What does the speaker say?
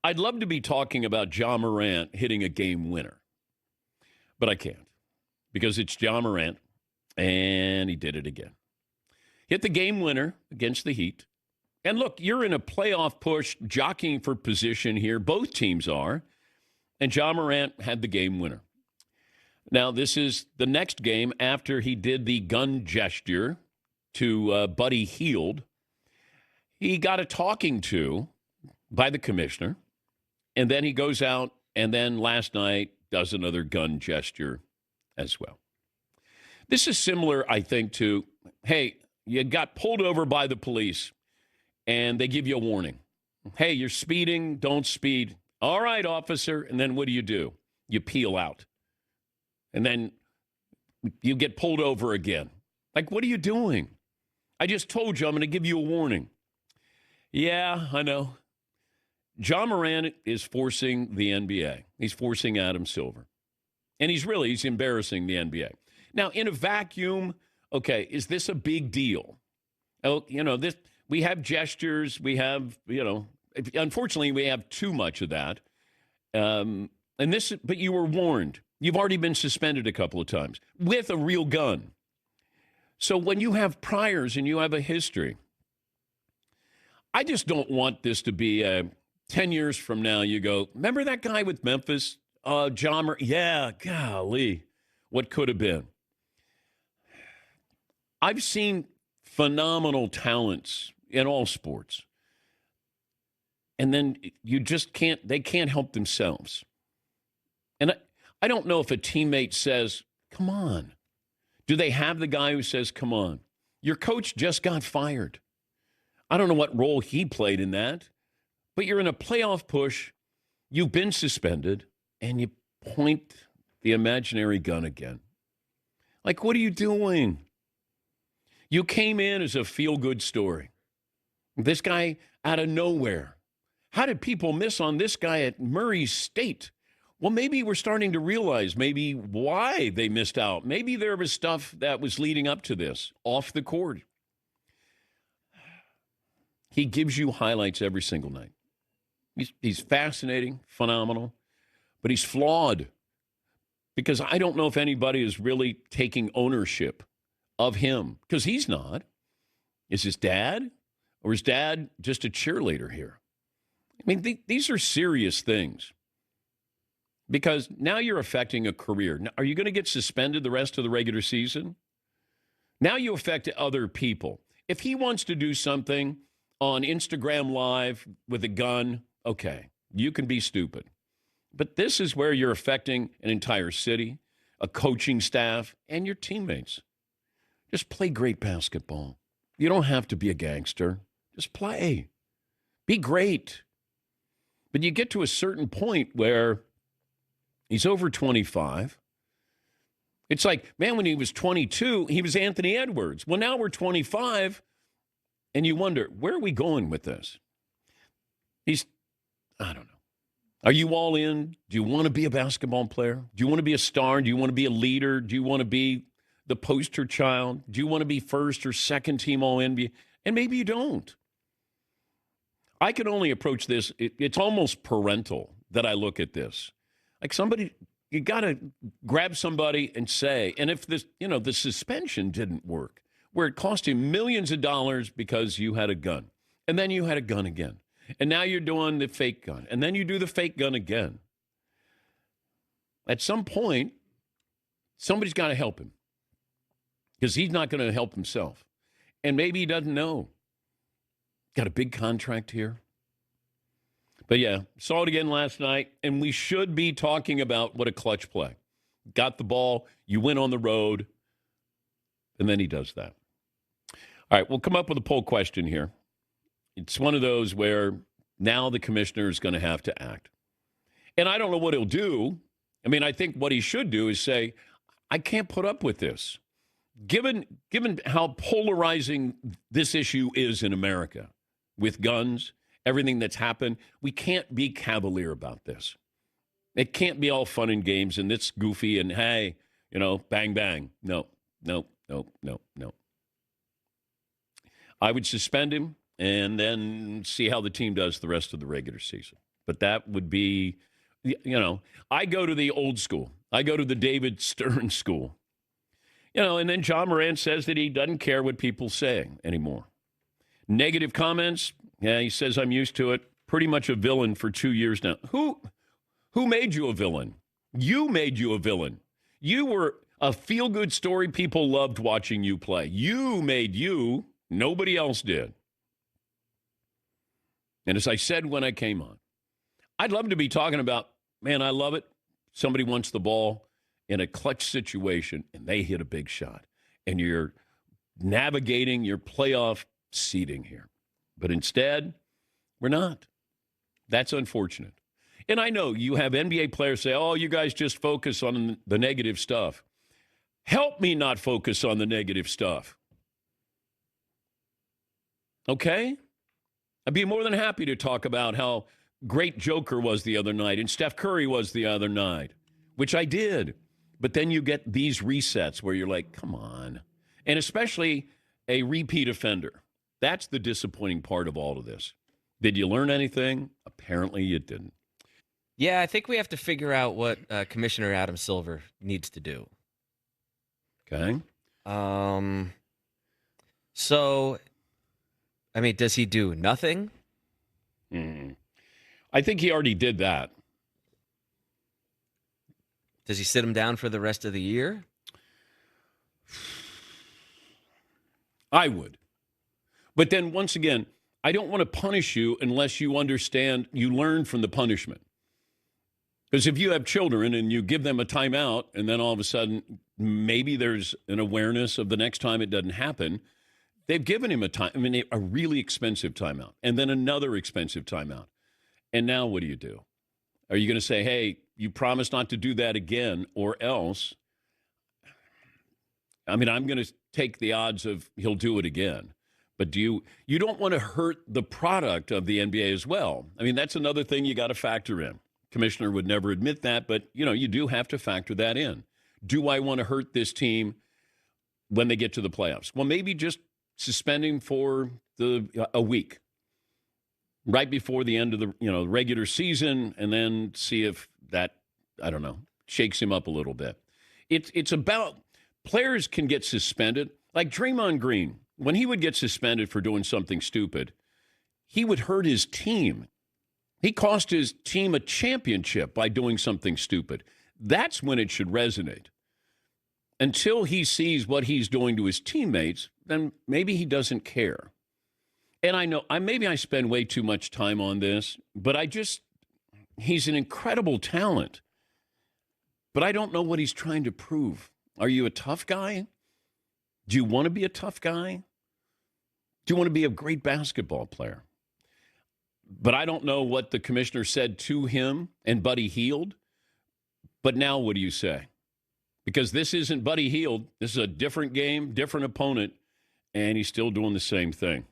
I'd love to be talking about Ja Morant hitting a game winner, but I can't because it's Ja Morant, and he did it again. Hit the game winner against the Heat. And look, you're in a playoff push, jockeying for position here. Both teams are. And Ja Morant had the game winner. Now, this is the next game after he did the gun gesture to Buddy Hield. He got a talking to by the commissioner, and then he goes out and then last night does another gun gesture as well. This is similar, I think, to, hey, you got pulled over by the police, and they give you a warning. Hey, you're speeding, don't speed. All right, officer. And then what do? You peel out. And then you get pulled over again. Like, what are you doing? I just told you I'm going to give you a warning. Yeah, I know. Ja Morant is forcing the NBA. He's forcing Adam Silver. And he's embarrassing the NBA. Now, in a vacuum, okay, is this a big deal? Oh, this we have gestures. We have, unfortunately, we have too much of that. But you were warned. You've already been suspended a couple of times with a real gun. So when you have priors and you have a history, I just don't want this to be 10 years from now. You go, remember that guy with Memphis? Ja Morant? Yeah, golly, what could have been? I've seen phenomenal talents in all sports. And then you just they can't help themselves. And I don't know if a teammate says, come on. Do they have the guy who says, come on? Your coach just got fired. I don't know what role he played in that, but you're in a playoff push. You've been suspended, and you point the imaginary gun again. Like, what are you doing? You came in as a feel-good story. This guy out of nowhere. How did people miss on this guy at Murray State? Well, maybe we're starting to realize maybe why they missed out. Maybe there was stuff that was leading up to this off the court. He gives you highlights every single night. He's fascinating, phenomenal, but he's flawed because I don't know if anybody is really taking ownership of him because he's not. Is his dad? Or is dad just a cheerleader here? I mean, these are serious things because now you're affecting a career. Now, are you going to get suspended the rest of the regular season? Now you affect other people. If he wants to do something on Instagram Live with a gun, okay, you can be stupid. But this is where you're affecting an entire city, a coaching staff, and your teammates. Just play great basketball. You don't have to be a gangster. Just play. Be great. But you get to a certain point where he's over 25. It's like, man, when he was 22, he was Anthony Edwards. Well, now we're 25, and you wonder, where are we going with this? I don't know. Are you all in? Do you want to be a basketball player? Do you want to be a star? Do you want to be a leader? Do you want to be the poster child? Do you want to be first or second team All-NBA? And maybe you don't. I can only approach this. It's almost parental that I look at this. Like somebody, you got to grab somebody and say, and if this, the suspension didn't work, where it cost you millions of dollars because you had a gun, and then you had a gun again, and now you're doing the fake gun, and then you do the fake gun again. At some point, somebody's got to help him because he's not going to help himself. And maybe he doesn't know. Got a big contract here. But yeah, saw it again last night, and we should be talking about what a clutch play. Got the ball, you went on the road, and then he does that. All right, we'll come up with a poll question here. It's one of those where now the commissioner is going to have to act. And I don't know what he'll do. I mean, I think what he should do is say, I can't put up with this. Given how polarizing this issue is in America with guns, everything that's happened, we can't be cavalier about this. It can't be all fun and games and it's goofy and, hey, bang, bang. No. I would suspend him and then see how the team does the rest of the regular season. But that would be, I go to the old school. I go to the David Stern school. And then Ja Morant says that he doesn't care what people say anymore. Negative comments, yeah, he says, I'm used to it. Pretty much a villain for 2 years now. Who made you a villain? You made you a villain. You were a feel-good story people loved watching you play. You made you. Nobody else did. And as I said when I came on, I'd love to be talking about, man, I love it. Somebody wants the ball in a clutch situation, and they hit a big shot. And you're navigating your playoff seeding here. But instead, we're not. That's unfortunate. And I know you have NBA players say, oh, you guys just focus on the negative stuff. Help me not focus on the negative stuff. Okay? I'd be more than happy to talk about how great Joker was the other night and Steph Curry was the other night, which I did. But then you get these resets where you're like, come on. And especially a repeat offender. That's the disappointing part of all of this. Did you learn anything? Apparently you didn't. Yeah, I think we have to figure out what Commissioner Adam Silver needs to do. Okay. So, I mean, does he do nothing? I think he already did that. Does he sit him down for the rest of the year? I would. But then once again, I don't want to punish you unless you understand, you learn from the punishment. Because if you have children and you give them a timeout and then all of a sudden maybe there's an awareness of the next time it doesn't happen, they've given him a really expensive timeout and then another expensive timeout. And now what do you do? Are you going to say, hey, you promise not to do that again or else? I mean, I'm going to take the odds of he'll do it again. But you don't want to hurt the product of the NBA as well. I mean, that's another thing you got to factor in. Commissioner would never admit that, but, you do have to factor that in. Do I want to hurt this team when they get to the playoffs? Well, maybe just suspending for a week right before the end of the regular season and then see if that, I don't know, shakes him up a little bit. It's about players can get suspended. Like Draymond Green, when he would get suspended for doing something stupid, he would hurt his team. He cost his team a championship by doing something stupid. That's when it should resonate. Until he sees what he's doing to his teammates, then maybe he doesn't care. And I know, maybe I spend way too much time on this, but he's an incredible talent. But I don't know what he's trying to prove. Are you a tough guy? Do you want to be a tough guy? Do you want to be a great basketball player? But I don't know what the commissioner said to him and Buddy Hield. But now what do you say? Because this isn't Buddy Hield. This is a different game, different opponent, and he's still doing the same thing.